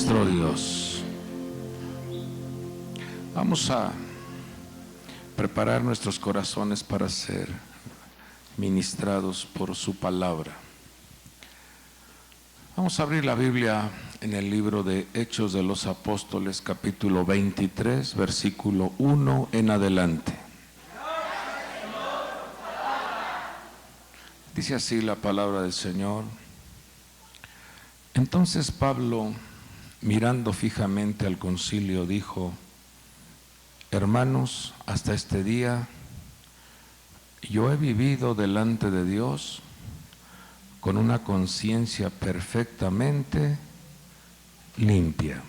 nuestro Dios. Vamos a preparar nuestros corazones para ser ministrados por su palabra. Vamos a abrir la Biblia en el libro de Hechos de los Apóstoles, capítulo 23, versículo 1 en adelante. Dice así la palabra del Señor. Entonces Pablo, mirando fijamente al concilio, dijo: hermanos, hasta este día yo he vivido delante de Dios con una conciencia perfectamente limpia.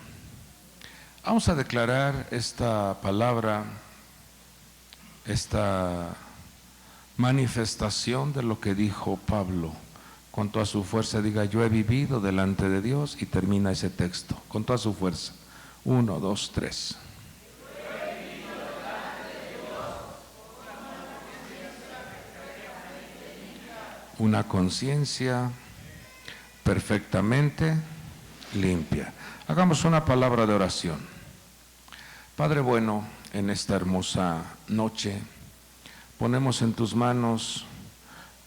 Vamos a declarar esta palabra, esta manifestación de lo que dijo Pablo. Con toda su fuerza diga: yo he vivido delante de Dios, y termina ese texto con toda su fuerza. 1, 2, 3. Una conciencia perfectamente limpia. Hagamos una palabra de oración. Padre bueno, en esta hermosa noche ponemos en tus manos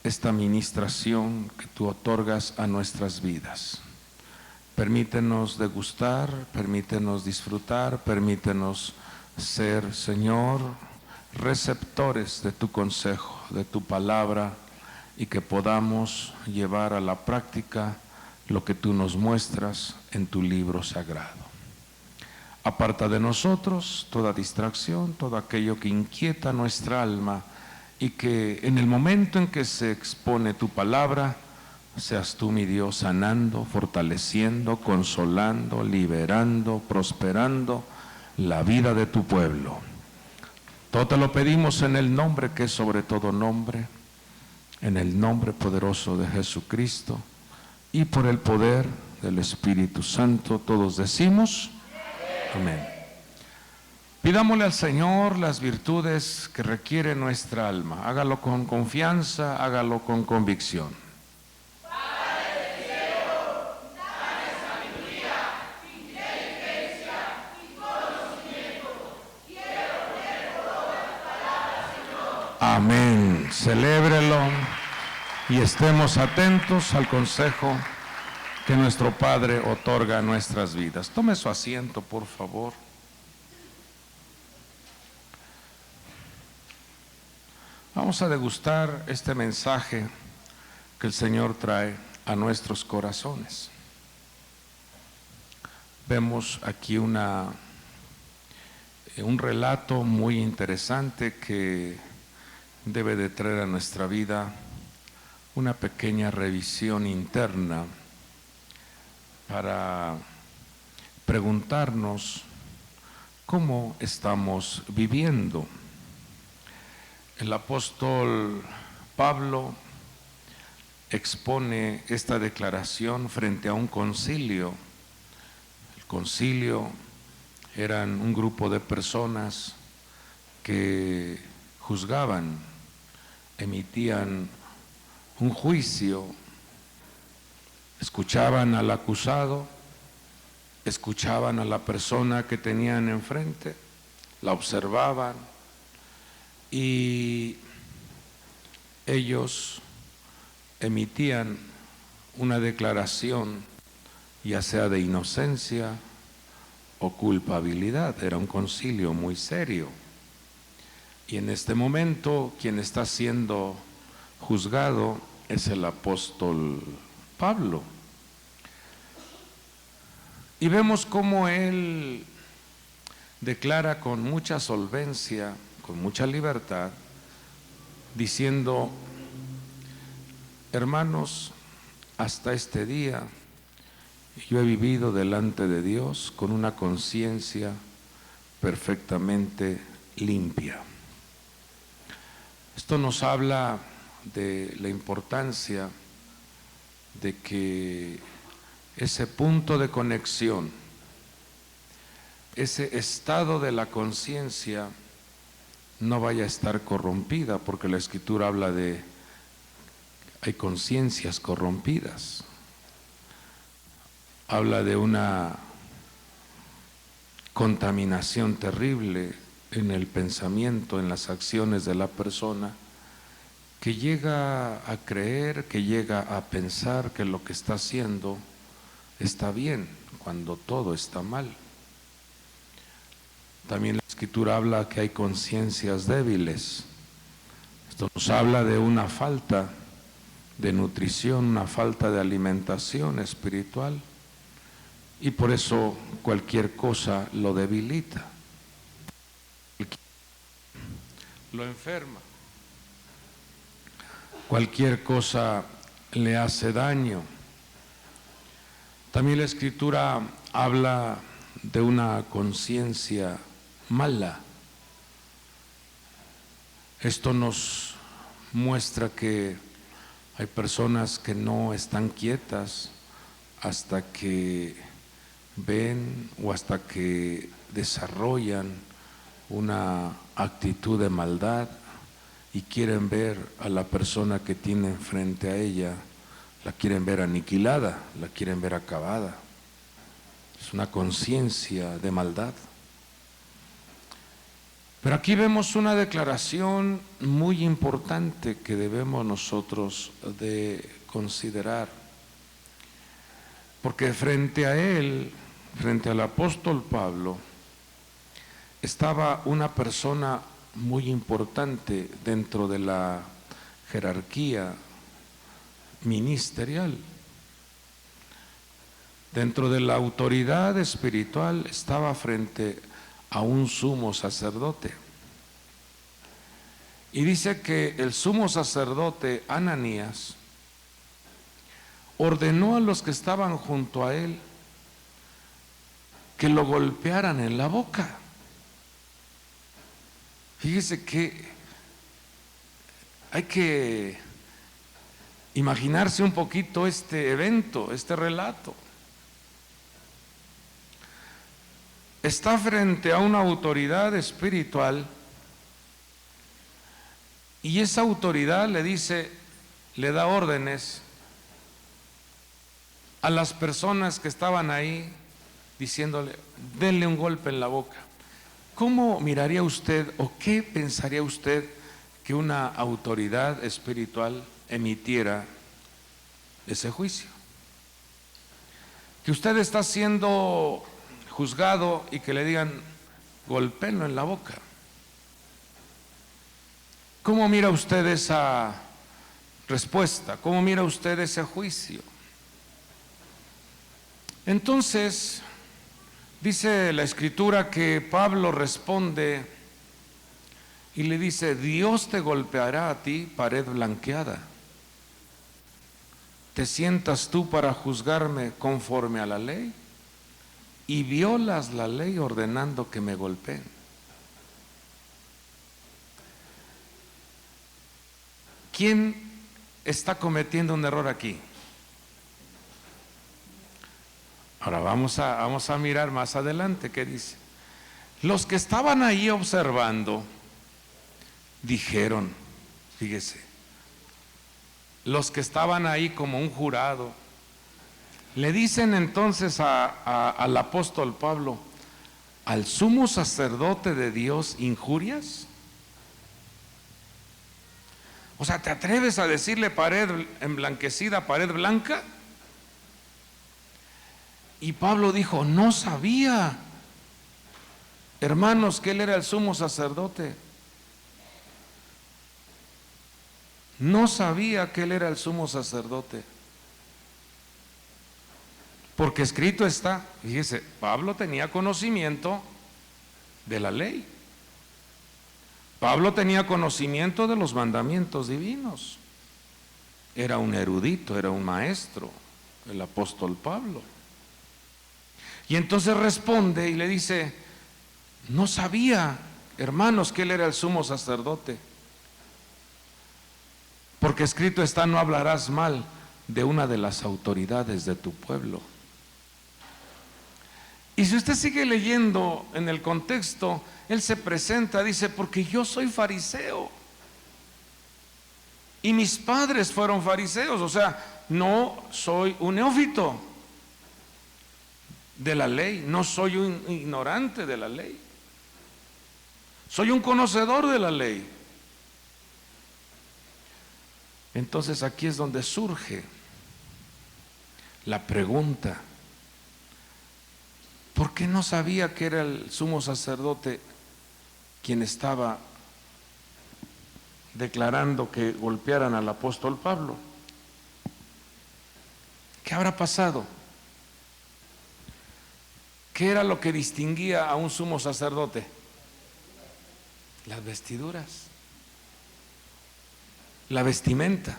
esta ministración que tú otorgas a nuestras vidas. Permítenos degustar, permítenos disfrutar, permítenos ser, Señor, receptores de tu consejo, de tu palabra, y que podamos llevar a la práctica lo que tú nos muestras en tu libro sagrado. Aparta de nosotros toda distracción, todo aquello que inquieta nuestra alma, y que en el momento en que se expone tu palabra, seas tú, mi Dios, sanando, fortaleciendo, consolando, liberando, prosperando la vida de tu pueblo. Todo te lo pedimos en el nombre que es sobre todo nombre, en el nombre poderoso de Jesucristo, y por el poder del Espíritu Santo. Todos decimos amén. Pidámosle al Señor las virtudes que requiere nuestra alma. Hágalo con confianza, hágalo con convicción. Padre del cielo, dame sabiduría, inteligencia y conocimiento. Quiero tener todas las palabras, Señor. Amén. Celébrelo y estemos atentos al consejo que nuestro Padre otorga a nuestras vidas. Tome su asiento, por favor. Vamos a degustar este mensaje que el Señor trae a nuestros corazones. Vemos aquí un relato muy interesante que debe de traer a nuestra vida una pequeña revisión interna para preguntarnos cómo estamos viviendo. El apóstol Pablo expone esta declaración frente a un concilio. El concilio eran un grupo de personas que juzgaban, emitían un juicio, escuchaban al acusado, escuchaban a la persona que tenían enfrente, la observaban, y ellos emitían una declaración, ya sea de inocencia o culpabilidad. Era un concilio muy serio. Y en este momento quien está siendo juzgado es el apóstol Pablo. Y vemos cómo él declara con mucha solvencia, con mucha libertad, diciendo: hermanos, hasta este día yo he vivido delante de Dios con una conciencia perfectamente limpia. Esto nos habla de la importancia de que ese punto de conexión, ese estado de la conciencia, no vaya a estar corrompida, porque la Escritura habla de hay conciencias corrompidas. Habla de una contaminación terrible en el pensamiento, en las acciones de la persona, que llega a creer, que llega a pensar que lo que está haciendo está bien, cuando todo está mal. También la Escritura habla que hay conciencias débiles. Esto nos habla de una falta de nutrición, una falta de alimentación espiritual, y por eso cualquier cosa lo debilita, lo enferma, cualquier cosa le hace daño. También la Escritura habla de una conciencia mala. Esto nos muestra que hay personas que no están quietas hasta que ven o hasta que desarrollan una actitud de maldad y quieren ver a la persona que tienen frente a ella, la quieren ver aniquilada, la quieren ver acabada. Es una conciencia de maldad. Pero aquí vemos una declaración muy importante que debemos nosotros de considerar, porque frente a él, frente al apóstol Pablo, estaba una persona muy importante dentro de la jerarquía ministerial. Dentro de la autoridad espiritual estaba frente a un sumo sacerdote. Y dice que el sumo sacerdote Ananías ordenó a los que estaban junto a él que lo golpearan en la boca. Fíjese que hay que imaginarse un poquito este evento, este relato. Está frente a una autoridad espiritual y esa autoridad le dice, le da órdenes a las personas que estaban ahí diciéndole, denle un golpe en la boca. ¿Cómo miraría usted o qué pensaría usted que una autoridad espiritual emitiera ese juicio? Que usted está siendo juzgado y que le digan, golpéenlo en la boca. ¿Cómo mira usted esa respuesta? ¿Cómo mira usted ese juicio? Entonces, dice la Escritura que Pablo responde y le dice, Dios te golpeará a ti, pared blanqueada. ¿Te sientas tú para juzgarme conforme a la ley? Y violas la ley ordenando que me golpeen. ¿Quién está cometiendo un error aquí? Ahora vamos a mirar más adelante qué dice. Los que estaban ahí observando dijeron, fíjese, los que estaban ahí como un jurado, le dicen entonces al apóstol Pablo, ¿al sumo sacerdote de Dios injurias? O sea, ¿te atreves a decirle pared emblanquecida, pared blanca? Y Pablo dijo, no sabía, hermanos, que él era el sumo sacerdote. No sabía que él era el sumo sacerdote. Porque escrito está, fíjese, Pablo tenía conocimiento de la ley. Pablo tenía conocimiento de los mandamientos divinos. Era un erudito, era un maestro, el apóstol Pablo. Y entonces responde y le dice, no sabía, hermanos, que él era el sumo sacerdote. Porque escrito está, no hablarás mal de una de las autoridades de tu pueblo. Y si usted sigue leyendo en el contexto, él se presenta, dice, porque yo soy fariseo. Y mis padres fueron fariseos, o sea, no soy un neófito. de la ley, no soy un ignorante de la ley, soy un conocedor de la ley. Entonces aquí es donde surge la pregunta: ¿por qué no sabía que era el sumo sacerdote quien estaba declarando que golpearan al apóstol Pablo? ¿Qué habrá pasado? ¿Qué era lo que distinguía a un sumo sacerdote? Las vestiduras, la vestimenta.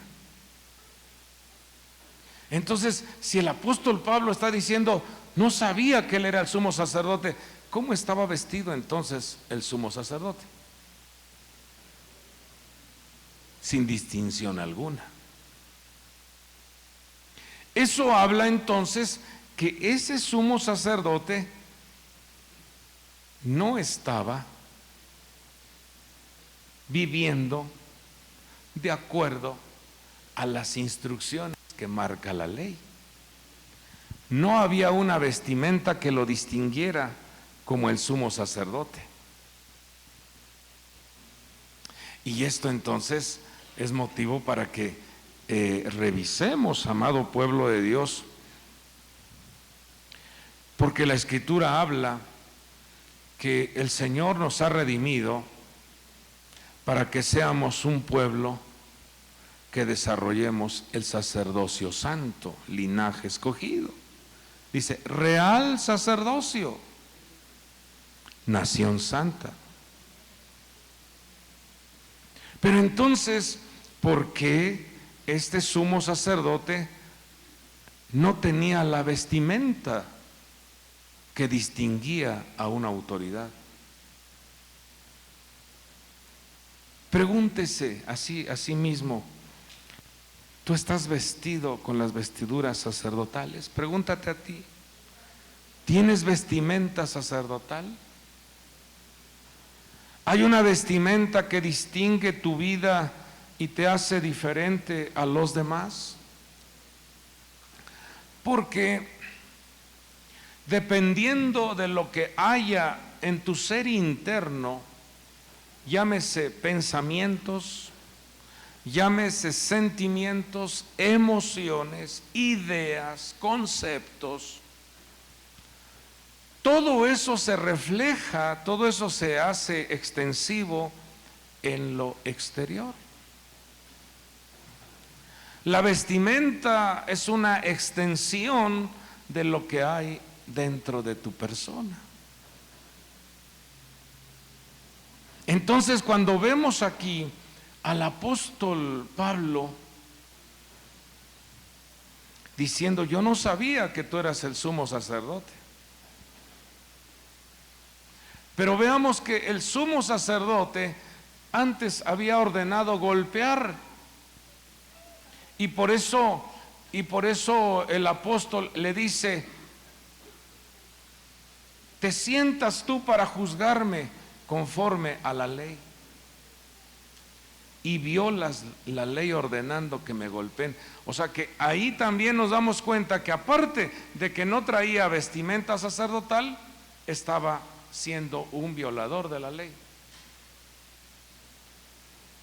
Entonces, si el apóstol Pablo está diciendo, no sabía que él era el sumo sacerdote, ¿cómo estaba vestido entonces el sumo sacerdote? Sin distinción alguna. Eso habla entonces que ese sumo sacerdote no estaba viviendo de acuerdo a las instrucciones que marca la ley. No había una vestimenta que lo distinguiera como el sumo sacerdote. Y esto entonces es motivo para que revisemos, amado pueblo de Dios, porque la Escritura habla que el Señor nos ha redimido para que seamos un pueblo que desarrollemos el sacerdocio santo, linaje escogido. Dice, real sacerdocio, nación santa. Pero entonces, ¿por qué este sumo sacerdote no tenía la vestimenta que distinguía a una autoridad? Pregúntese a sí mismo, ¿tú estás vestido con las vestiduras sacerdotales? Pregúntate a ti, ¿tienes vestimenta sacerdotal? ¿Hay una vestimenta que distingue tu vida y te hace diferente a los demás? Porque dependiendo de lo que haya en tu ser interno, llámese pensamientos, llámese sentimientos, emociones, ideas, conceptos, todo eso se refleja, todo eso se hace extensivo en lo exterior. La vestimenta es una extensión de lo que hay dentro de tu persona. Entonces, cuando vemos aquí al apóstol Pablo diciendo, yo no sabía que tú eras el sumo sacerdote. Pero veamos que el sumo sacerdote antes había ordenado golpear, y por eso el apóstol le dice, ¿te sientas tú para juzgarme conforme a la ley? Y violas la ley ordenando que me golpeen. O sea que ahí también nos damos cuenta que aparte de que no traía vestimenta sacerdotal, estaba siendo un violador de la ley.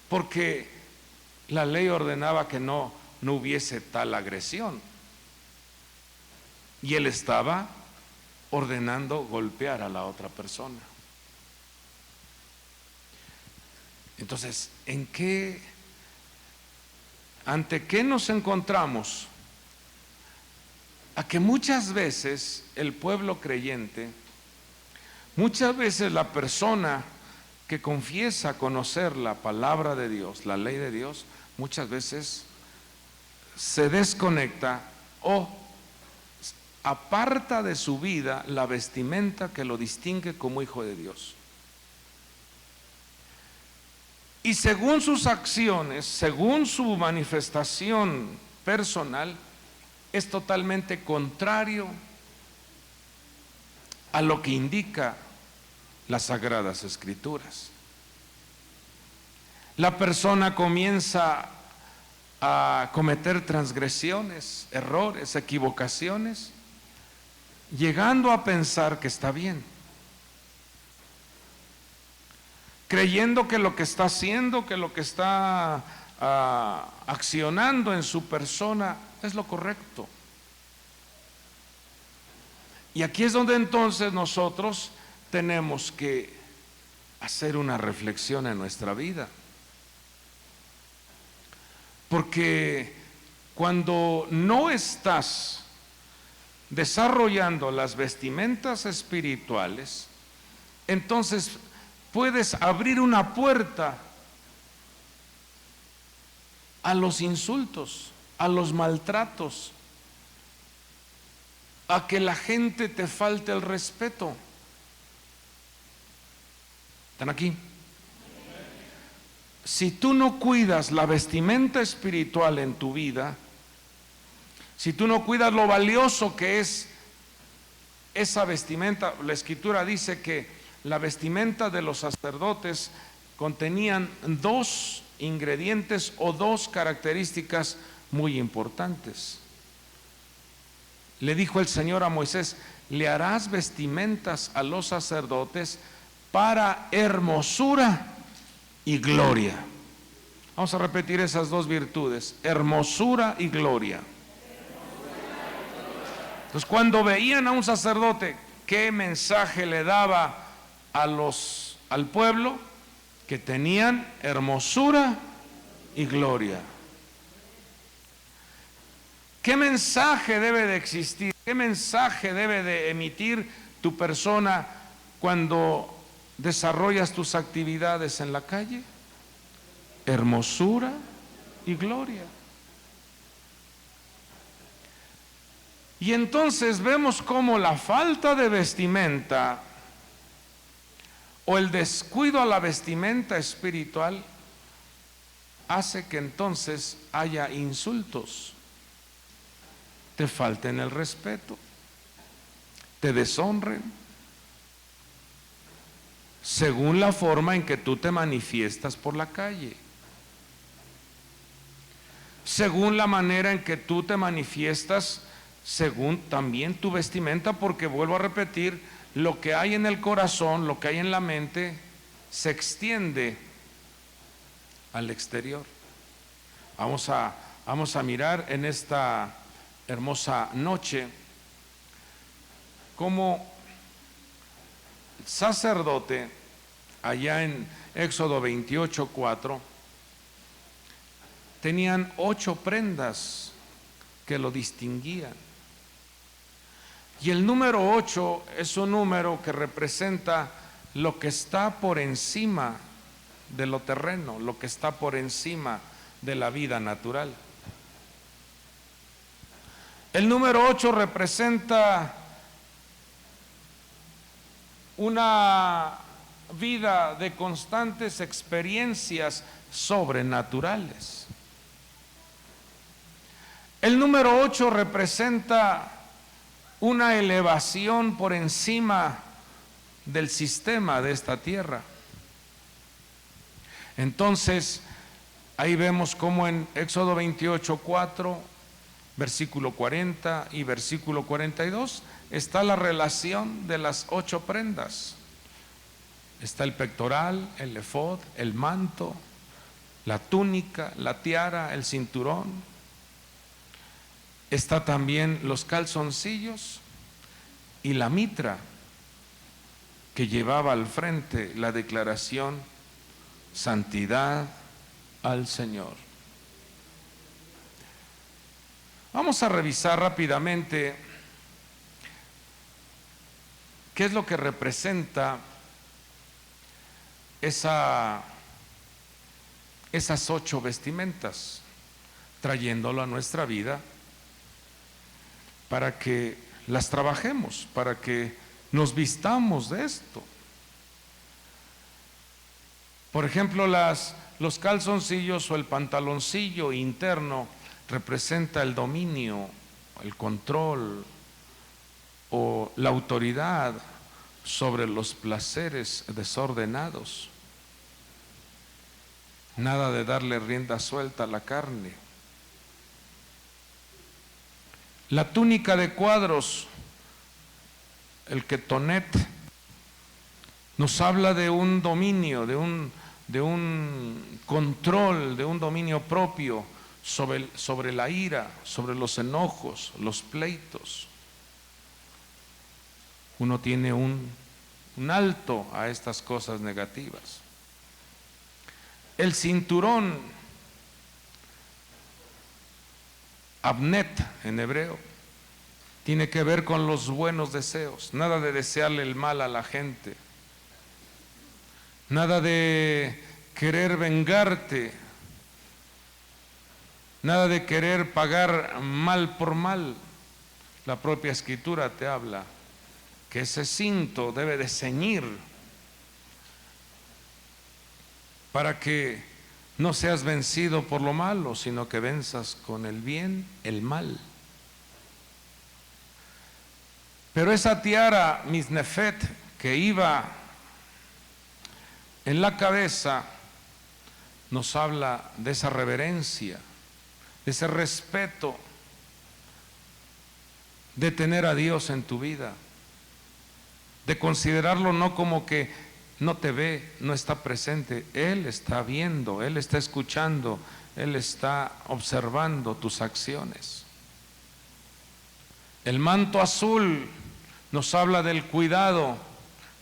Porque la ley ordenaba que no hubiese tal agresión. Y él estaba ordenando golpear a la otra persona. Entonces, ¿ante qué nos encontramos? A que muchas veces el pueblo creyente, muchas veces la persona que confiesa conocer la palabra de Dios, la ley de Dios, muchas veces se desconecta o aparta de su vida la vestimenta que lo distingue como hijo de Dios. Y según sus acciones, según su manifestación personal, es totalmente contrario a lo que indica las Sagradas Escrituras. La persona comienza a cometer transgresiones, errores, equivocaciones, llegando a pensar que está bien, creyendo que lo que está haciendo, que lo que está accionando en su persona es lo correcto. Y aquí es donde entonces nosotros tenemos que hacer una reflexión en nuestra vida. Porque cuando no estás desarrollando las vestimentas espirituales, entonces puedes abrir una puerta a los insultos, a los maltratos, a que la gente te falte el respeto. ¿Están aquí? Si tú no cuidas la vestimenta espiritual en tu vida, si tú no cuidas lo valioso que es esa vestimenta, la Escritura dice que la vestimenta de los sacerdotes contenían dos ingredientes o dos características muy importantes. Le dijo el Señor a Moisés: le harás vestimentas a los sacerdotes para hermosura y gloria. Vamos a repetir esas dos virtudes: hermosura y gloria. Entonces, cuando veían a un sacerdote, ¿qué mensaje le daba al pueblo? Que tenían hermosura y gloria. ¿Qué mensaje debe de existir? ¿Qué mensaje debe de emitir tu persona cuando desarrollas tus actividades en la calle? Hermosura y gloria. Y entonces vemos cómo la falta de vestimenta o el descuido a la vestimenta espiritual hace que entonces haya insultos, te falten el respeto, te deshonren, según la forma en que tú te manifiestas por la calle, según la manera en que tú te manifiestas, según también tu vestimenta, porque vuelvo a repetir, lo que hay en el corazón, lo que hay en la mente, se extiende al exterior. Vamos a mirar en esta hermosa noche cómo el sacerdote, allá en Éxodo 28:4, tenían 8 prendas que lo distinguían. Y el número 8 es un número que representa lo que está por encima de lo terreno, lo que está por encima de la vida natural. El número 8 representa una vida de constantes experiencias sobrenaturales. El número 8 representa una elevación por encima del sistema de esta tierra. Entonces, ahí vemos cómo en Éxodo 28:4, versículo 40 y versículo 42, está la relación de las 8 prendas. Está el pectoral, el efod, el manto, la túnica, la tiara, el cinturón. Está también los calzoncillos y la mitra, que llevaba al frente la declaración: santidad al Señor. Vamos a revisar rápidamente qué es lo que representa esas 8 vestimentas, trayéndolo a nuestra vida para que las trabajemos, para que nos vistamos de esto. Por ejemplo, los calzoncillos o el pantaloncillo interno representa el dominio, el control o la autoridad sobre los placeres desordenados. Nada de darle rienda suelta a la carne. La túnica de cuadros el Ketonet, nos habla de un dominio, de un control, de un dominio propio sobre la ira, sobre los enojos, los pleitos. Uno tiene un alto a estas cosas negativas. El cinturón, Abnet en hebreo, tiene que ver con los buenos deseos. Nada de desearle el mal a la gente, nada de querer vengarte, nada de querer pagar mal por mal. La propia Escritura te habla que ese cinto debe de ceñir para que no seas vencido por lo malo, sino que venzas con el bien el mal. Pero esa tiara misnefet que iba en la cabeza nos habla de esa reverencia, de ese respeto, de tener a Dios en tu vida, de considerarlo no como que no te ve, no está presente. Él está viendo, Él está escuchando, Él está observando tus acciones. El manto azul nos habla del cuidado.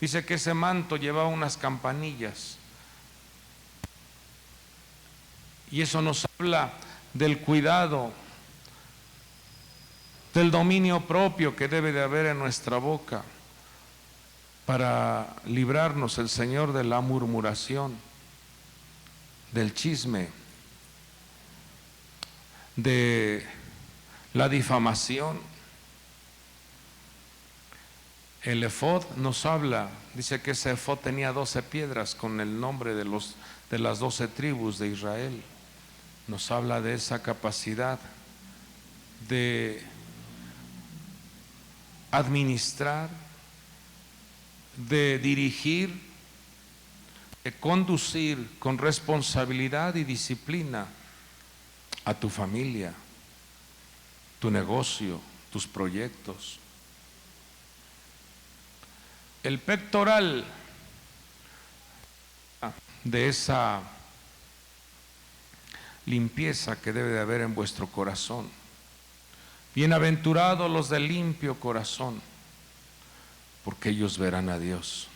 Dice que ese manto llevaba unas campanillas. Y eso nos habla del cuidado, del dominio propio que debe de haber en nuestra boca para librarnos el Señor de la murmuración, del chisme, de la difamación. El efod nos habla, dice que ese efod tenía 12 piedras con el nombre de las 12 tribus de Israel. Nos habla de esa capacidad de administrar, de dirigir, de conducir con responsabilidad y disciplina a tu familia, tu negocio, tus proyectos. El pectoral de esa limpieza que debe de haber en vuestro corazón. Bienaventurados los de limpio corazón, porque ellos verán a Dios.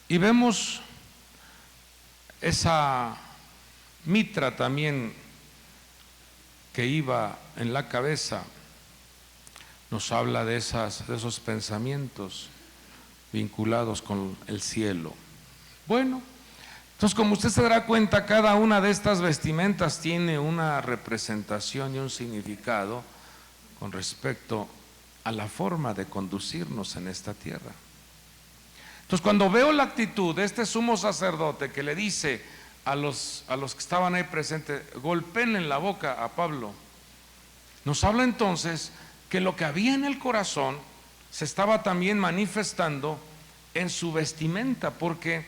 Y vemos esa mitra también que iba en la cabeza, nos habla de esos pensamientos vinculados con el cielo. Bueno, entonces, como usted se dará cuenta, cada una de estas vestimentas tiene una representación y un significado con respecto a la forma de conducirnos en esta tierra. Entonces, cuando veo la actitud de este sumo sacerdote que le dice a los que estaban ahí presentes, golpeen en la boca a Pablo, nos habla entonces que lo que había en el corazón se estaba también manifestando en su vestimenta, porque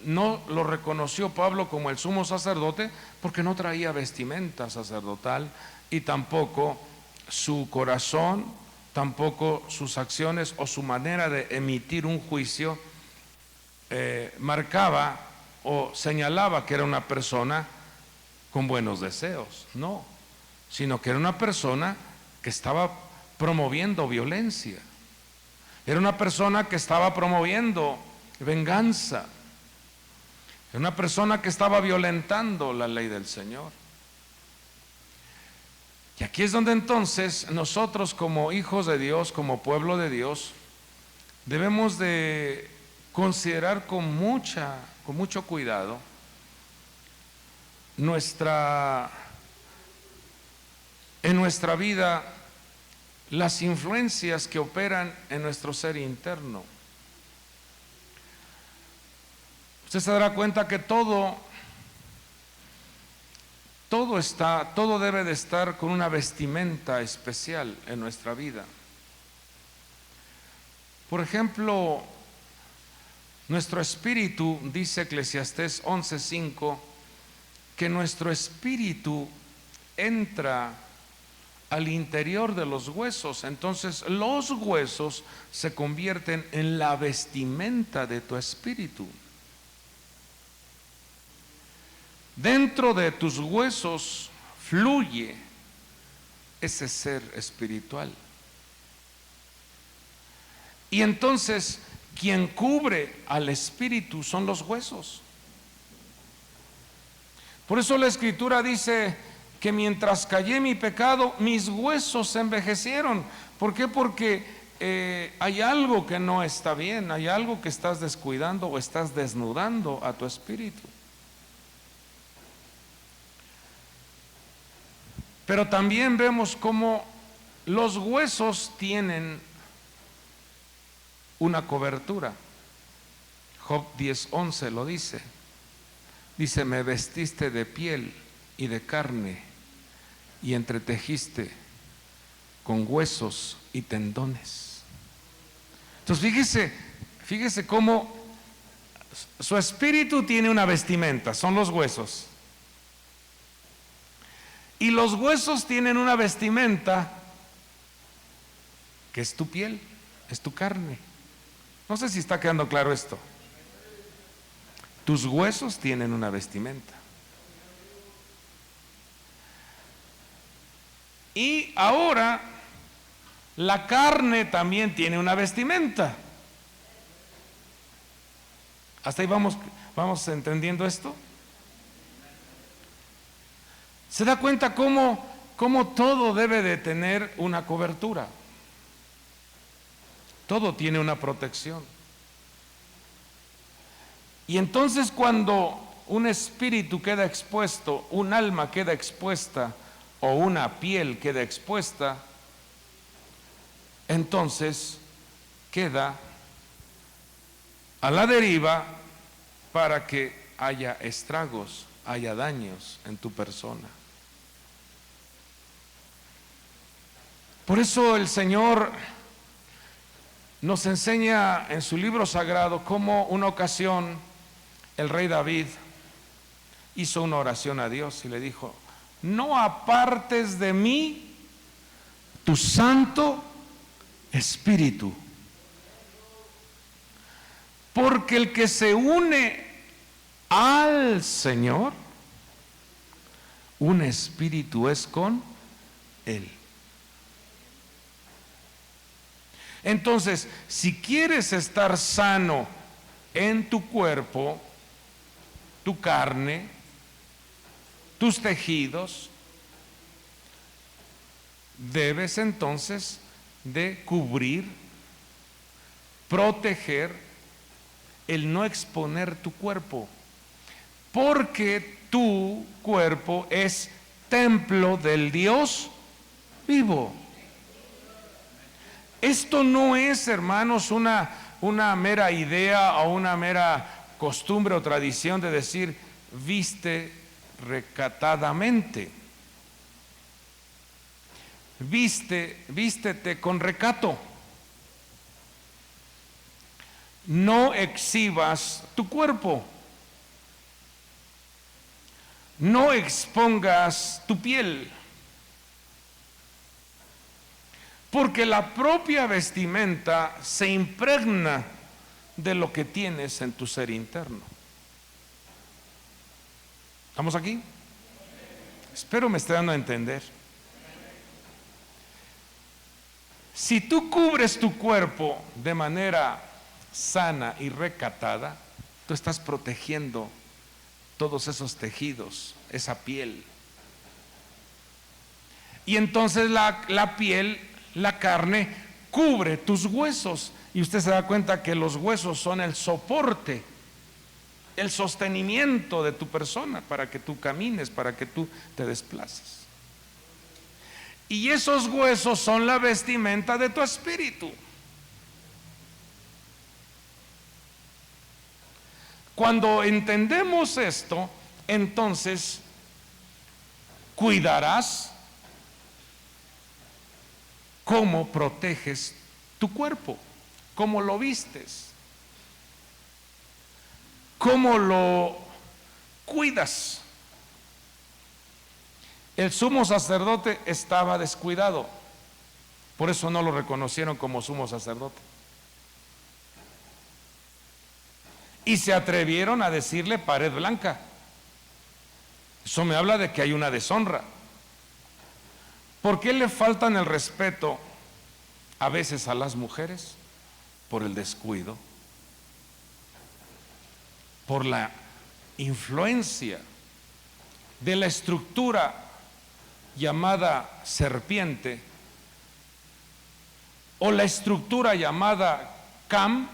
no lo reconoció Pablo como el sumo sacerdote porque no traía vestimenta sacerdotal, y tampoco su corazón, tampoco sus acciones o su manera de emitir un juicio marcaba o señalaba que era una persona con buenos deseos, no, sino que era una persona que estaba promoviendo violencia, era una persona que estaba promoviendo venganza, era una persona que estaba violentando la ley del Señor. Y aquí es donde entonces nosotros, como hijos de Dios, como pueblo de Dios, debemos de considerar con mucho cuidado en nuestra vida las influencias que operan en nuestro ser interno. Usted se dará cuenta que todo debe de estar con una vestimenta especial en nuestra vida. Por ejemplo, nuestro espíritu, dice Eclesiastés 11:5, que nuestro espíritu entra al interior de los huesos. Entonces los huesos se convierten en la vestimenta de tu espíritu. Dentro de tus huesos fluye ese ser espiritual. Y entonces quien cubre al espíritu son los huesos. Por eso la Escritura dice que mientras callé mi pecado, mis huesos se envejecieron. ¿Por qué? Porque hay algo que no está bien, hay algo que estás descuidando o estás desnudando a tu espíritu. Pero también vemos cómo los huesos tienen una cobertura. Job 10:11 lo dice. Dice: me vestiste de piel y de carne y entretejiste con huesos y tendones. Entonces fíjese cómo su espíritu tiene una vestimenta, son los huesos. Y los huesos tienen una vestimenta que es tu piel, es tu carne. No sé si está quedando claro esto. Tus huesos tienen una vestimenta. Y ahora la carne también tiene una vestimenta. ¿Hasta ahí vamos entendiendo esto? ¿Se da cuenta cómo todo debe de tener una cobertura? Todo tiene una protección. Y entonces cuando un espíritu queda expuesto, un alma queda expuesta o una piel queda expuesta, entonces queda a la deriva para que haya estragos, haya daños en tu persona. Por eso el Señor nos enseña en su libro sagrado cómo una ocasión el rey David hizo una oración a Dios y le dijo: no apartes de mí tu Santo Espíritu, porque el que se une al Señor, un espíritu es con Él. Entonces, si quieres estar sano en tu cuerpo, tu carne, tus tejidos, debes entonces de cubrir, proteger, el no exponer tu cuerpo, porque tu cuerpo es templo del Dios vivo. Esto no es, hermanos, una mera idea o una mera costumbre o tradición de decir viste recatadamente. Vístete con recato. No exhibas tu cuerpo. No expongas tu piel. Porque la propia vestimenta se impregna de lo que tienes en tu ser interno. ¿Estamos aquí? Espero me esté dando a entender. Si tú cubres tu cuerpo de manera sana y recatada, tú estás protegiendo todos esos tejidos, esa piel. Y entonces la piel, la carne, cubre tus huesos. Y usted se da cuenta que los huesos son el soporte, el sostenimiento de tu persona para que tú camines, para que tú te desplaces. Y esos huesos son la vestimenta de tu espíritu. Cuando entendemos esto, entonces cuidarás cómo proteges tu cuerpo, cómo lo vistes, cómo lo cuidas. El sumo sacerdote estaba descuidado, por eso no lo reconocieron como sumo sacerdote. Y se atrevieron a decirle pared blanca. Eso me habla de que hay una deshonra. ¿Por qué le faltan el respeto a veces a las mujeres? Por el descuido, por la influencia de la estructura llamada serpiente o la estructura llamada Cam,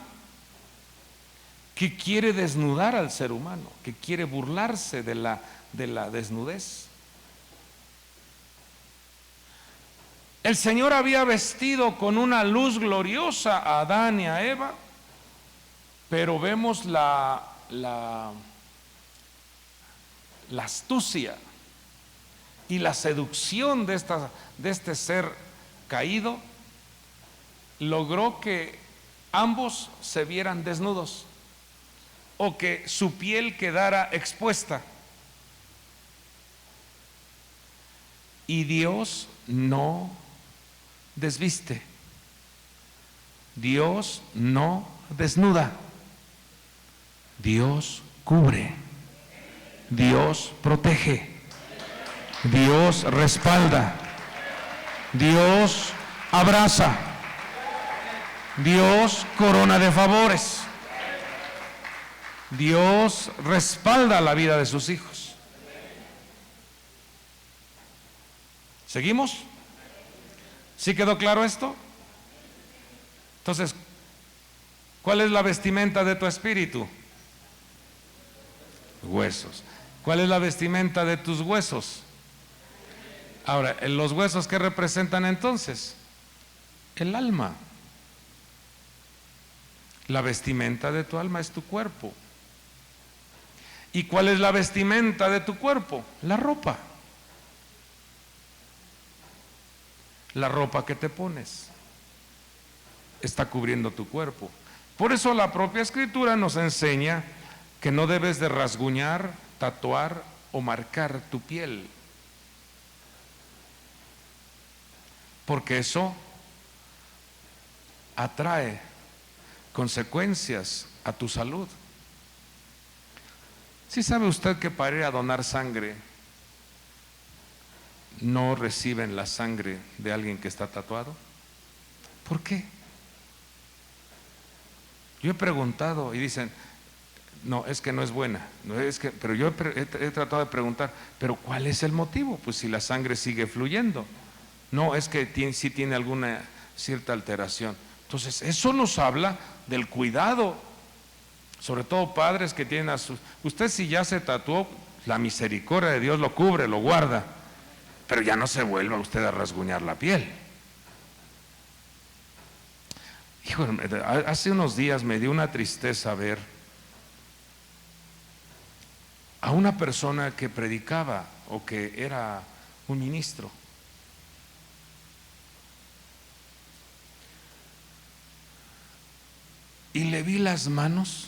que quiere desnudar al ser humano, que quiere burlarse de la desnudez. El Señor había vestido con una luz gloriosa a Adán y a Eva, pero vemos la astucia y la seducción de este ser caído, logró que ambos se vieran desnudos o que su piel quedara expuesta. Y Dios no desviste, Dios no desnuda, Dios cubre, Dios protege, Dios respalda, Dios abraza, Dios corona de favores, Dios respalda la vida de sus hijos. ¿Seguimos? ¿Sí quedó claro esto? Entonces, ¿cuál es la vestimenta de tu espíritu? Huesos. ¿Cuál es la vestimenta de tus huesos? Ahora, ¿los huesos qué representan entonces? El alma. La vestimenta de tu alma es tu cuerpo. ¿Y cuál es la vestimenta de tu cuerpo? La ropa. La ropa que te pones está cubriendo tu cuerpo. Por eso la propia Escritura nos enseña que no debes de rasguñar, tatuar o marcar tu piel, porque eso atrae consecuencias a tu salud. ¿Sí sabe usted que para ir a donar sangre no reciben la sangre de alguien que está tatuado? ¿Por qué? Yo he preguntado y dicen, no, es que no es buena, no es que, pero yo he tratado de preguntar, pero ¿cuál es el motivo? Pues si la sangre sigue fluyendo. No, es que sí tiene alguna cierta alteración. Entonces, eso nos habla del cuidado, sobre todo padres que tienen a sus... Usted si ya se tatuó, la misericordia de Dios lo cubre, lo guarda, pero ya no se vuelva usted a rasguñar la piel. Hijo, hace unos días me dio una tristeza ver a una persona que predicaba o que era un ministro. Y le vi las manos,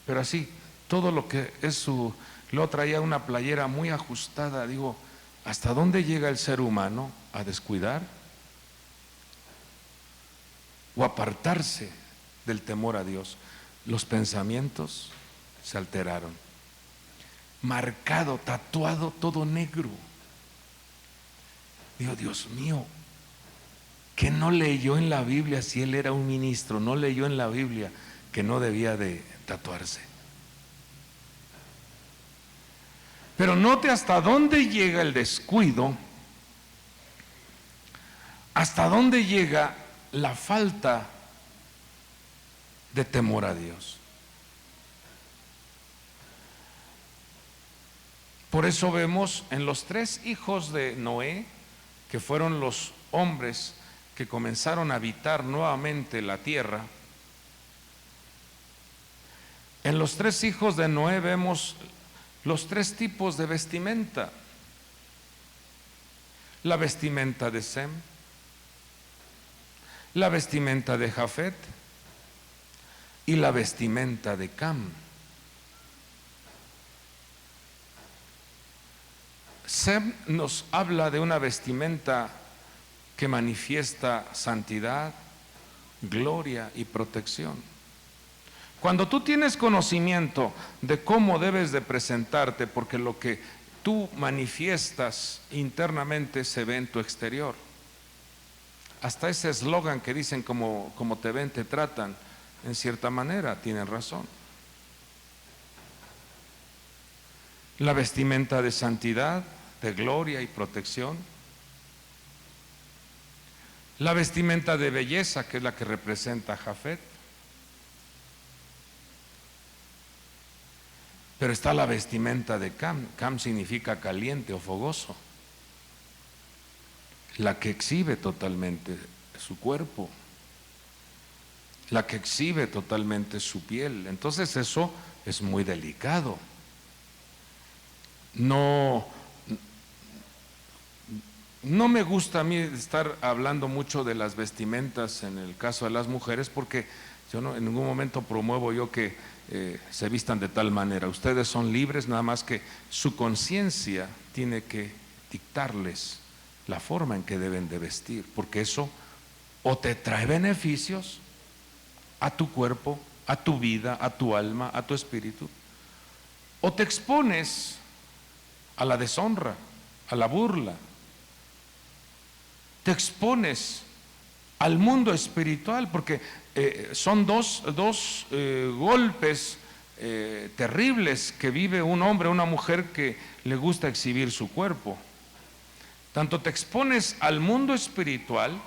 pero así, todo lo que es lo traía una playera muy ajustada. Digo, ¿hasta dónde llega el ser humano a descuidar o apartarse del temor a Dios? Los pensamientos se alteraron, marcado, tatuado, todo negro. Digo, Dios mío, que no leyó en la Biblia, si él era un ministro, no leyó en la Biblia que no debía de tatuarse. Pero note hasta dónde llega el descuido, hasta dónde llega la falta de temor a Dios. Por eso vemos en los 3 hijos de Noé, que fueron los hombres que comenzaron a habitar nuevamente la tierra. En los 3 hijos de Noé vemos los 3 tipos de vestimenta: la vestimenta de Sem, la vestimenta de Jafet y la vestimenta de Cam. Sem nos habla de una vestimenta que manifiesta santidad, gloria y protección. Cuando tú tienes conocimiento de cómo debes de presentarte, porque lo que tú manifiestas internamente se ve en tu exterior. Hasta ese eslogan que dicen como te ven, te tratan, en cierta manera tienen razón. La vestimenta de santidad, de gloria y protección. La vestimenta de belleza, que es la que representa a Jafet. Pero está la vestimenta de Cam. Cam significa caliente o fogoso. La que exhibe totalmente su cuerpo. La que exhibe totalmente su piel. Entonces eso es muy delicado. No me gusta a mí estar hablando mucho de las vestimentas en el caso de las mujeres, porque yo no, en ningún momento promuevo yo que se vistan de tal manera. Ustedes son libres, nada más que su conciencia tiene que dictarles la forma en que deben de vestir, porque eso o te trae beneficios a tu cuerpo, a tu vida, a tu alma, a tu espíritu, o te expones a la deshonra, a la burla, te expones al mundo espiritual, porque son dos golpes terribles que vive un hombre o una mujer que le gusta exhibir su cuerpo. Tanto te expones al mundo espiritual,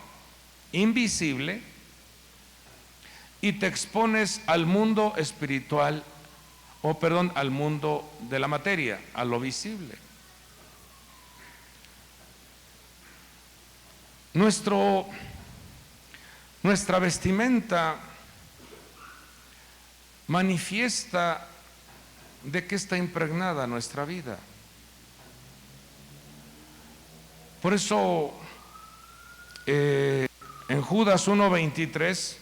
invisible, y te expones al mundo espiritual, al mundo de la materia, a lo visible. Nuestra vestimenta manifiesta de qué está impregnada nuestra vida. Por eso en Judas 1:23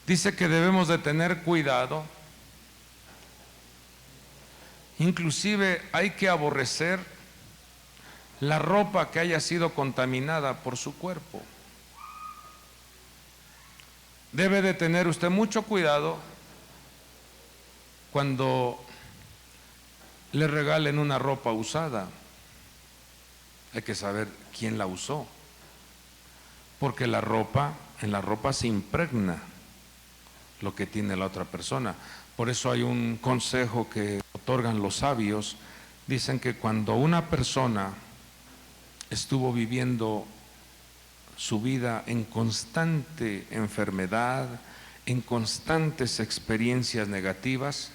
dice que debemos de tener cuidado, inclusive hay que aborrecer la ropa que haya sido contaminada por su cuerpo. Debe de tener usted mucho cuidado cuando le regalen una ropa usada. Hay que saber quién la usó, porque en la ropa se impregna lo que tiene la otra persona. Por eso hay un consejo que otorgan los sabios. Dicen que cuando una persona estuvo viviendo su vida en constante enfermedad, en constantes experiencias negativas,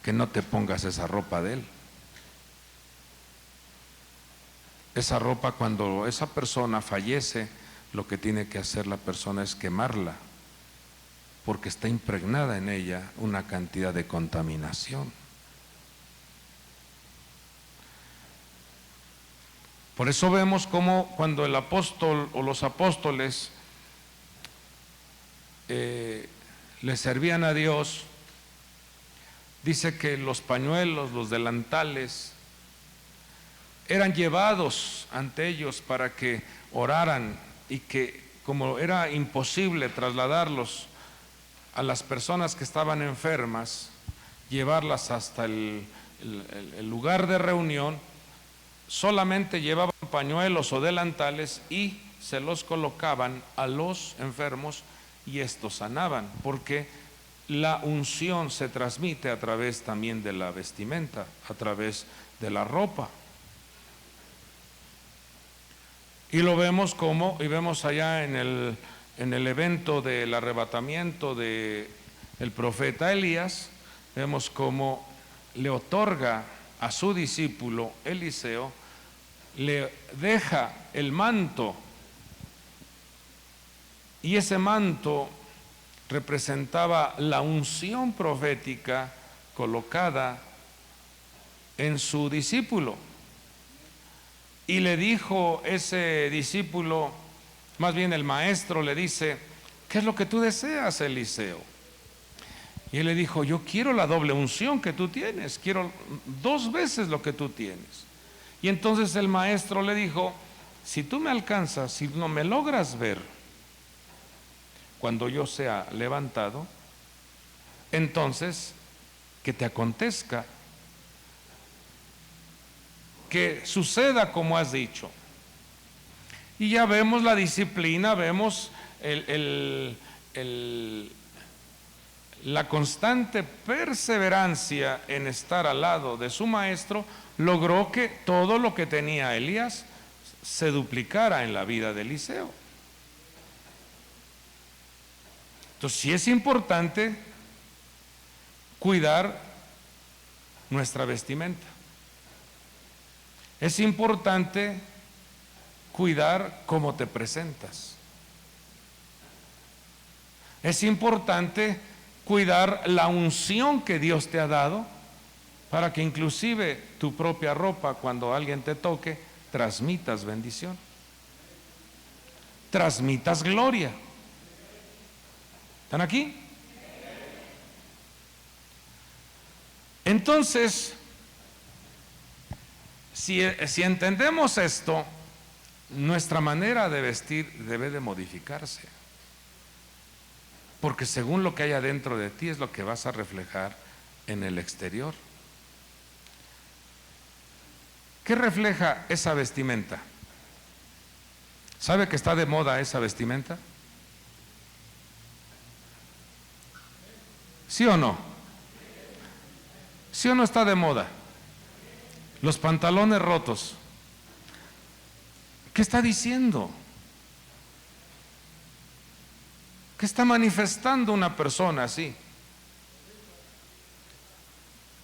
que no te pongas esa ropa de él. Esa ropa, cuando esa persona fallece, lo que tiene que hacer la persona es quemarla, porque está impregnada en ella una cantidad de contaminación. Por eso vemos cómo cuando el apóstol o los apóstoles le servían a Dios, dice que los pañuelos, los delantales, eran llevados ante ellos para que oraran, y que como era imposible trasladarlos a las personas que estaban enfermas, llevarlas hasta el lugar de reunión, solamente llevaban pañuelos o delantales y se los colocaban a los enfermos y estos sanaban, porque la unción se transmite a través también de la vestimenta, a través de la ropa. Y lo vemos vemos allá en el evento del arrebatamiento del profeta Elías, vemos cómo le otorga a su discípulo Eliseo, le deja el manto, y ese manto representaba la unción profética colocada en su discípulo. Y le dijo ese discípulo, más bien el maestro le dice: ¿qué es lo que tú deseas, Eliseo? Y él le dijo: yo quiero la doble unción que tú tienes, quiero 2 veces lo que tú tienes. Y entonces el maestro le dijo: si tú me alcanzas, si no me logras ver cuando yo sea levantado, entonces que te acontezca, que suceda como has dicho. Y ya vemos la disciplina, vemos la constante perseverancia en estar al lado de su maestro, logró que todo lo que tenía Elías se duplicara en la vida de Eliseo. Entonces sí es importante cuidar nuestra vestimenta. Es importante cuidar cómo te presentas. Es importante cuidar la unción que Dios te ha dado para que inclusive tu propia ropa, cuando alguien te toque, transmitas bendición, transmitas gloria. ¿Están aquí? Entonces, si entendemos esto, nuestra manera de vestir debe de modificarse, porque según lo que hay adentro de ti es lo que vas a reflejar en el exterior. ¿Qué refleja esa vestimenta? ¿Sabe que está de moda esa vestimenta? ¿Sí o no? ¿Sí o no está de moda? Los pantalones rotos. ¿Qué está diciendo? ¿Qué está manifestando una persona así?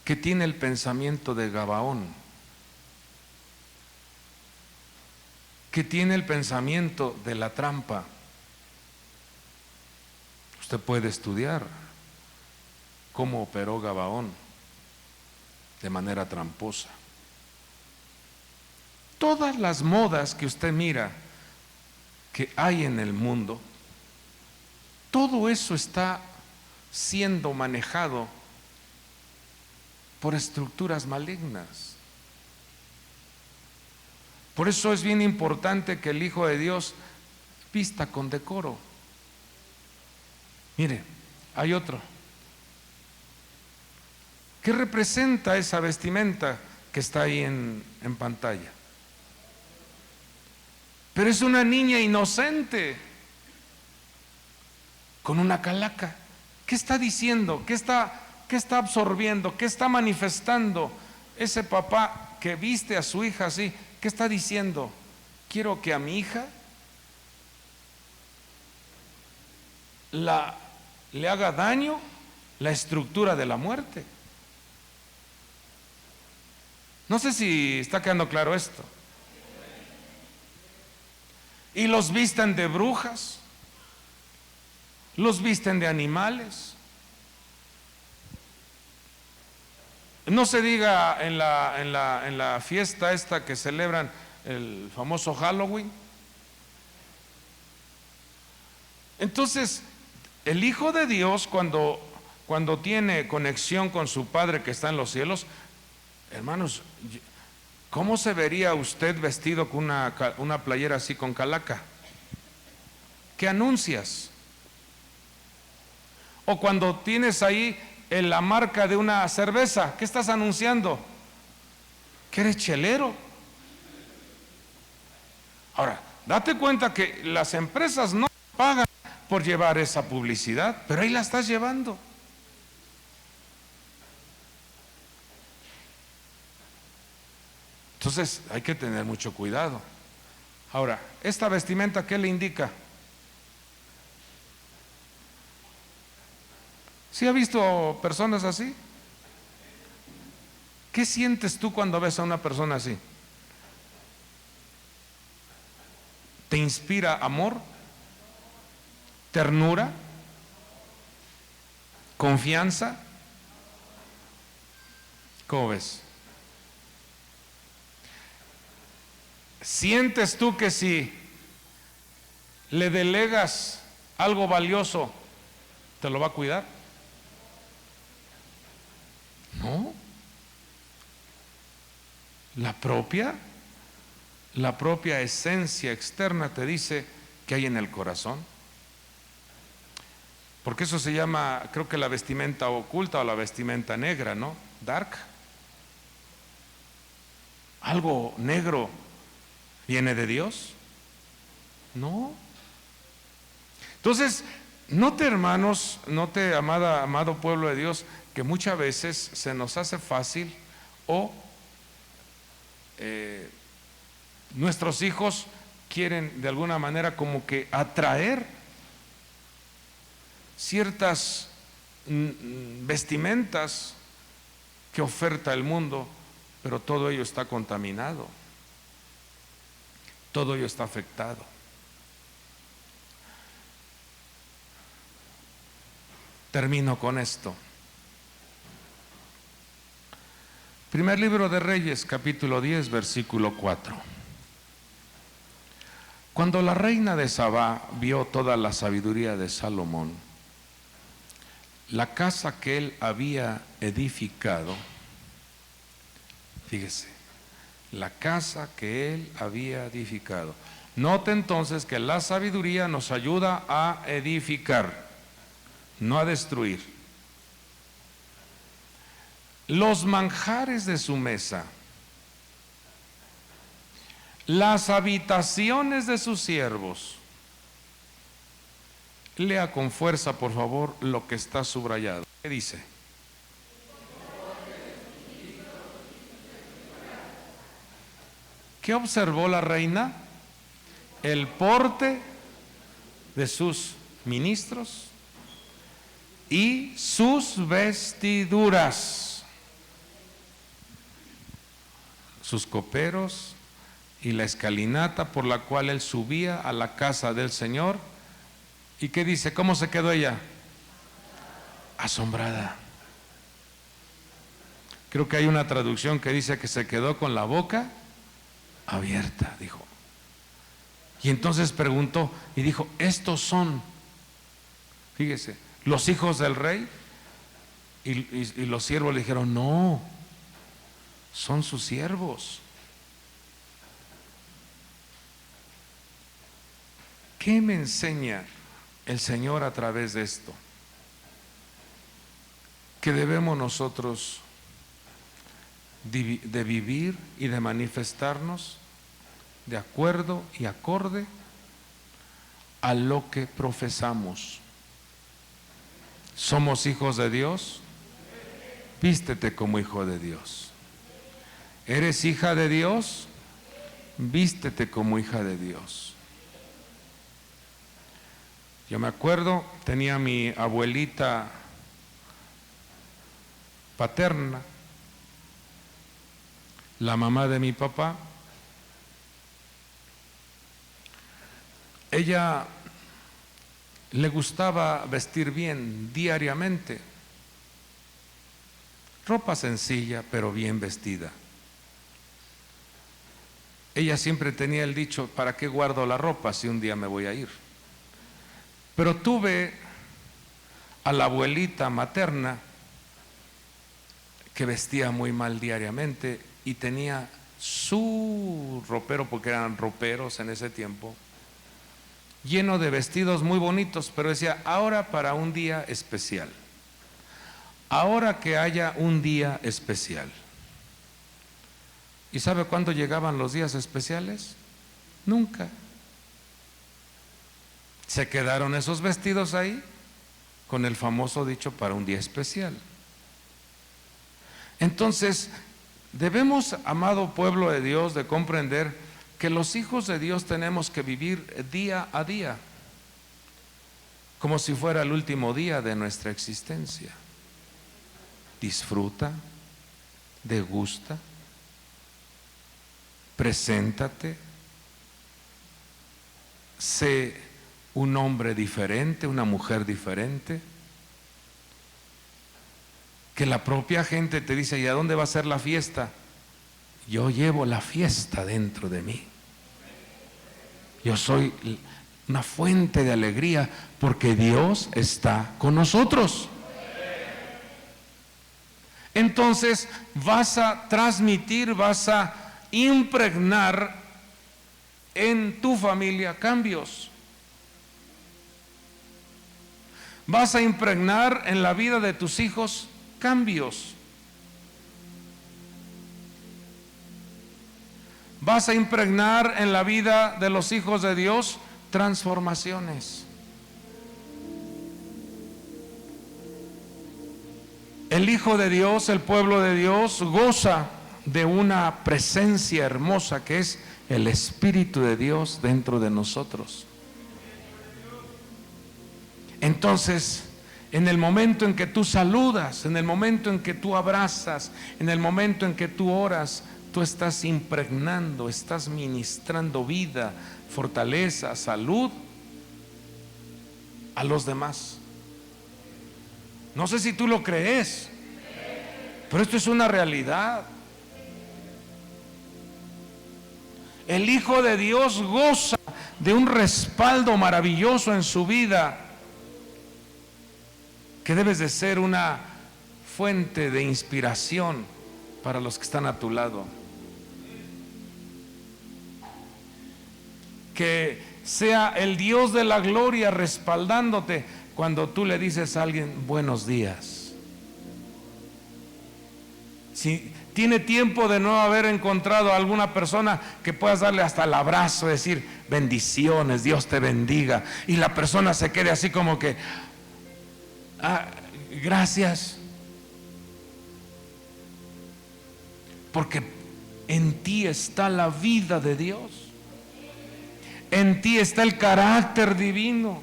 Que tiene el pensamiento de Gabaón, que tiene el pensamiento de la trampa. Usted puede estudiar cómo operó Gabaón de manera tramposa. Todas las modas que usted mira que hay en el mundo, todo eso está siendo manejado por estructuras malignas. Por eso es bien importante que el Hijo de Dios vista con decoro. Mire, hay otro. ¿Qué representa esa vestimenta que está ahí en pantalla? Pero es una niña inocente con una calaca. ¿Qué está diciendo? ¿Qué está absorbiendo? ¿Qué está manifestando ese papá que viste a su hija así? ¿Qué está diciendo? Quiero que a mi hija le haga daño la estructura de la muerte. No sé si está quedando claro esto. Y los visten de brujas, los visten de animales. No se diga en la fiesta esta que celebran el famoso Halloween. Entonces, el Hijo de Dios cuando tiene conexión con su Padre que está en los cielos, hermanos, ¿cómo se vería usted vestido con una playera así con calaca? ¿Qué anuncias? O cuando tienes ahí la marca de una cerveza, ¿qué estás anunciando? Que eres chelero. Ahora, date cuenta que las empresas no pagan por llevar esa publicidad, pero ahí la estás llevando. Entonces hay que tener mucho cuidado. Ahora, esta vestimenta, ¿qué le indica? ¿Sí ha visto personas así? ¿Qué sientes tú cuando ves a una persona así? ¿Te inspira amor? ¿Ternura? ¿Confianza? ¿Cómo ves? ¿Sientes tú que si le delegas algo valioso, te lo va a cuidar? No. La propia esencia externa te dice qué hay en el corazón. Porque eso se llama, creo que la vestimenta oculta o la vestimenta negra, ¿no? Dark. ¿Algo negro viene de Dios? No. Entonces, note, hermanos, note, amado pueblo de Dios, que muchas veces se nos hace fácil o nuestros hijos quieren de alguna manera como que atraer ciertas vestimentas que oferta el mundo, pero todo ello está contaminado, todo ello está afectado. Termino con esto. Primer libro de Reyes, capítulo 10, versículo 4. Cuando la reina de Sabá vio toda la sabiduría de Salomón, la casa que él había edificado, fíjese, la casa que él había edificado. Note entonces que la sabiduría nos ayuda a edificar, no a destruir. Los manjares de su mesa, las habitaciones de sus siervos. Lea con fuerza, por favor, lo que está subrayado. ¿Qué dice? ¿Qué observó la reina? El porte de sus ministros y sus vestiduras, sus coperos y la escalinata por la cual él subía a la casa del Señor. ¿Y qué dice? ¿Cómo se quedó ella? Asombrada. Creo que hay una traducción que dice que se quedó con la boca abierta, dijo. Y entonces preguntó y dijo, estos son, fíjese, los hijos del rey. Y los siervos le dijeron, no, son sus siervos. ¿Qué me enseña el Señor a través de esto? Que debemos nosotros de vivir y de manifestarnos de acuerdo y acorde a lo que profesamos. ¿Somos hijos de Dios? Vístete como hijo de Dios. ¿Eres hija de Dios? Vístete como hija de Dios. Yo me acuerdo, tenía mi abuelita paterna, la mamá de mi papá. Ella le gustaba vestir bien diariamente, ropa sencilla pero bien vestida. Ella siempre tenía el dicho, ¿para qué guardo la ropa si un día me voy a ir? Pero tuve a la abuelita materna que vestía muy mal diariamente y tenía su ropero, porque eran roperos en ese tiempo, lleno de vestidos muy bonitos, pero decía, ahora para un día especial, ahora que haya un día especial. ¿Y sabe cuándo llegaban los días especiales? Nunca. Se quedaron esos vestidos ahí con el famoso dicho para un día especial. Entonces, debemos, amado pueblo de Dios, de comprender que los hijos de Dios tenemos que vivir día a día, como si fuera el último día de nuestra existencia. Disfruta, degusta, preséntate, sé un hombre diferente, una mujer diferente, que la propia gente te dice, ¿y a dónde va a ser la fiesta? Yo llevo la fiesta dentro de mí. Yo soy una fuente de alegría porque Dios está con nosotros. Entonces vas a transmitir, vas a impregnar en tu familia cambios. Vas a impregnar en la vida de tus hijos cambios. Vas a impregnar en la vida de los hijos de Dios transformaciones. El Hijo de Dios, el pueblo de Dios, goza de una presencia hermosa que es el Espíritu de Dios dentro de nosotros. Entonces, en el momento en que tú saludas, en el momento en que tú abrazas, en el momento en que tú oras, tú estás impregnando, estás ministrando vida, fortaleza, salud a los demás. No sé si tú lo crees, pero esto es una realidad. El Hijo de Dios goza de un respaldo maravilloso en su vida, que debes de ser una fuente de inspiración para los que están a tu lado. Que sea el Dios de la gloria respaldándote cuando tú le dices a alguien buenos días. Si tiene tiempo de no haber encontrado a alguna persona que puedas darle hasta el abrazo, decir bendiciones, Dios te bendiga, y la persona se quede así como que gracias, porque en ti está la vida de Dios, en ti está el carácter divino,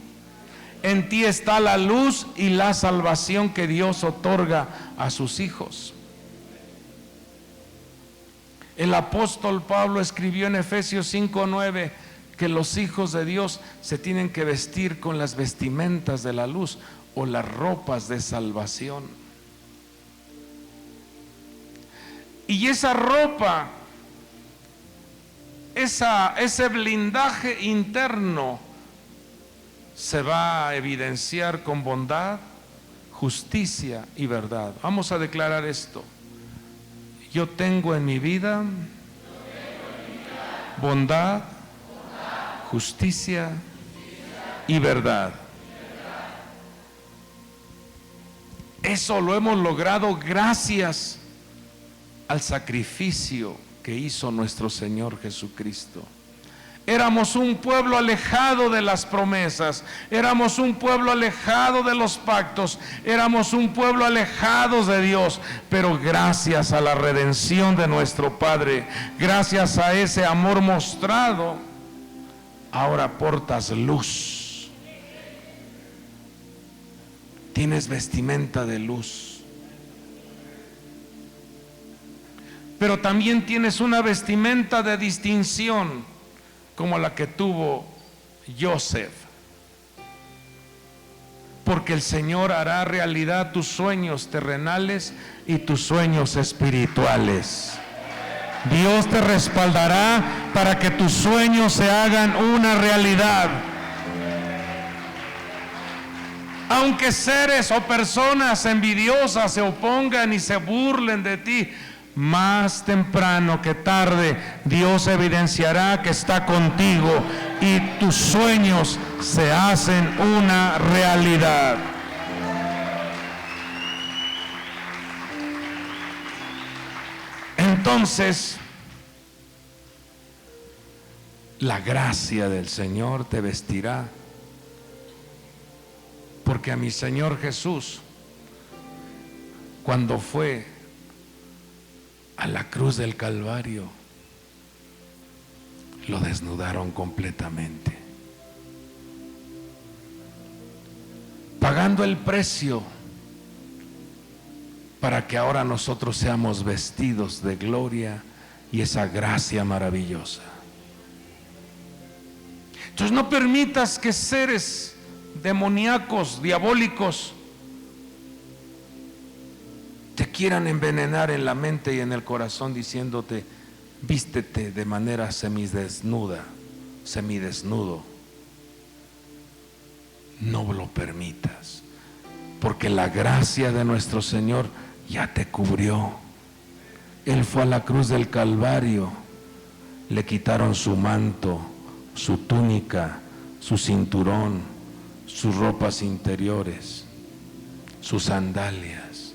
en ti está la luz y la salvación que Dios otorga a sus hijos. El apóstol Pablo escribió en Efesios 5:9 que los hijos de Dios se tienen que vestir con las vestimentas de la luz o las ropas de salvación. Y esa ropa, ese blindaje interno se va a evidenciar con bondad, justicia y verdad. Vamos a declarar esto. Yo tengo en mi vida bondad, justicia y verdad. Eso lo hemos logrado gracias al sacrificio que hizo nuestro Señor Jesucristo. Éramos un pueblo alejado de las promesas, éramos un pueblo alejado de los pactos, éramos un pueblo alejado de Dios, pero gracias a la redención de nuestro Padre, gracias a ese amor mostrado, ahora portas luz. Tienes vestimenta de luz, pero también tienes una vestimenta de distinción, como la que tuvo Joseph, porque el Señor hará realidad tus sueños terrenales y tus sueños espirituales. Dios te respaldará para que tus sueños se hagan una realidad. Aunque seres o personas envidiosas se opongan y se burlen de ti, más temprano que tarde Dios evidenciará que está contigo y tus sueños se hacen una realidad. Entonces, la gracia del Señor te vestirá, porque a mi Señor Jesús, cuando fue a la cruz del Calvario, lo desnudaron completamente, pagando el precio para que ahora nosotros seamos vestidos de gloria y esa gracia maravillosa. Entonces no permitas que seres demoníacos, diabólicos, te quieran envenenar en la mente y en el corazón diciéndote, vístete de manera semidesnudo. No lo permitas, porque la gracia de nuestro Señor ya te cubrió. Él fue a la cruz del Calvario, le quitaron su manto, su túnica, su cinturón, sus ropas interiores, sus sandalias,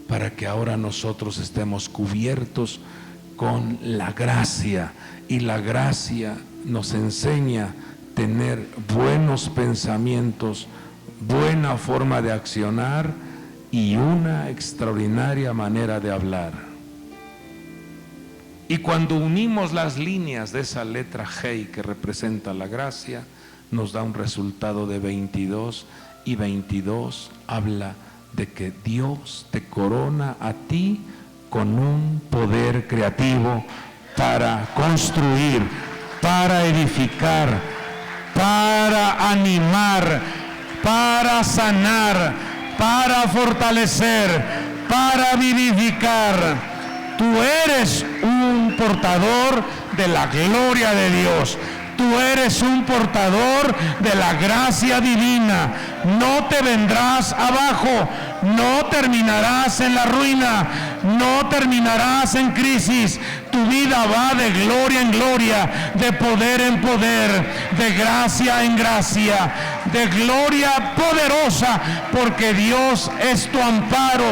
para que ahora nosotros estemos cubiertos con la gracia. Y la gracia nos enseña a tener buenos pensamientos, buena forma de accionar y una extraordinaria manera de hablar. Y cuando unimos las líneas de esa letra G que representa la gracia, nos da un resultado de 22, y 22 habla de que Dios te corona a ti con un poder creativo para construir, para edificar, para animar, para sanar, para fortalecer, para vivificar. Tú eres un portador de la gloria de Dios. Tú eres un portador de la gracia divina. No te vendrás abajo, no terminarás en la ruina, no terminarás en crisis. Tu vida va de gloria en gloria, de poder en poder, de gracia en gracia, de gloria poderosa, porque Dios es tu amparo,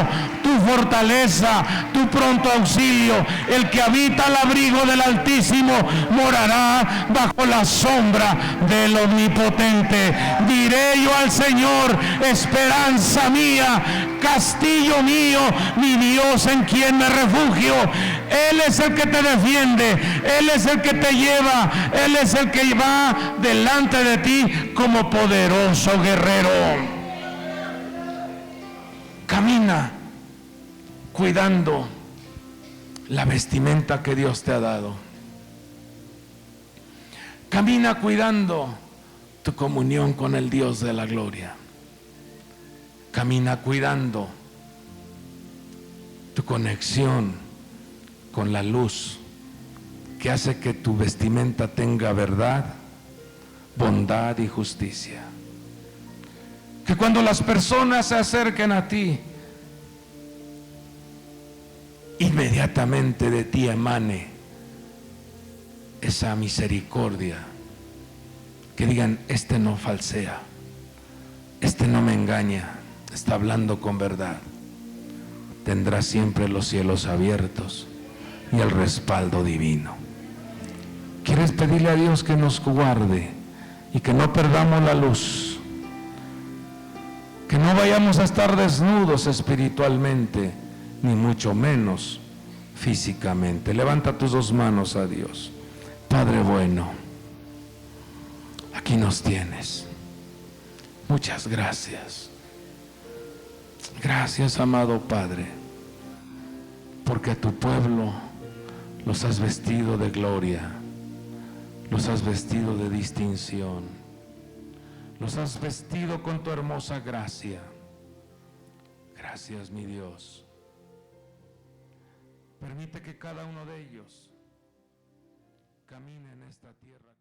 tu fortaleza, tu pronto auxilio. El que habita al abrigo del Altísimo morará bajo la sombra del Omnipotente. Diré yo al Señor, esperanza mía, castillo mío, mi Dios en quien me refugio. Él es el que te defiende, Él es el que te lleva, Él es el que va delante de ti como poderoso guerrero. Camina cuidando la vestimenta que Dios te ha dado. Camina cuidando tu comunión con el Dios de la gloria. Camina cuidando tu conexión con la luz que hace que tu vestimenta tenga verdad, bondad y justicia. Que cuando las personas se acerquen a ti, inmediatamente de ti emane esa misericordia, que digan, este no falsea, este no me engaña, está hablando con verdad. Tendrá siempre los cielos abiertos y el respaldo divino. ¿Quieres pedirle a Dios que nos guarde y que no perdamos la luz? Que no vayamos a estar desnudos espiritualmente, ni mucho menos físicamente. Levanta tus dos manos a Dios. Padre bueno, aquí nos tienes. Muchas gracias. Gracias, amado Padre, porque a tu pueblo los has vestido de gloria, los has vestido de distinción, los has vestido con tu hermosa gracia. Gracias, mi Dios. Permite que cada uno de ellos camine en esta tierra.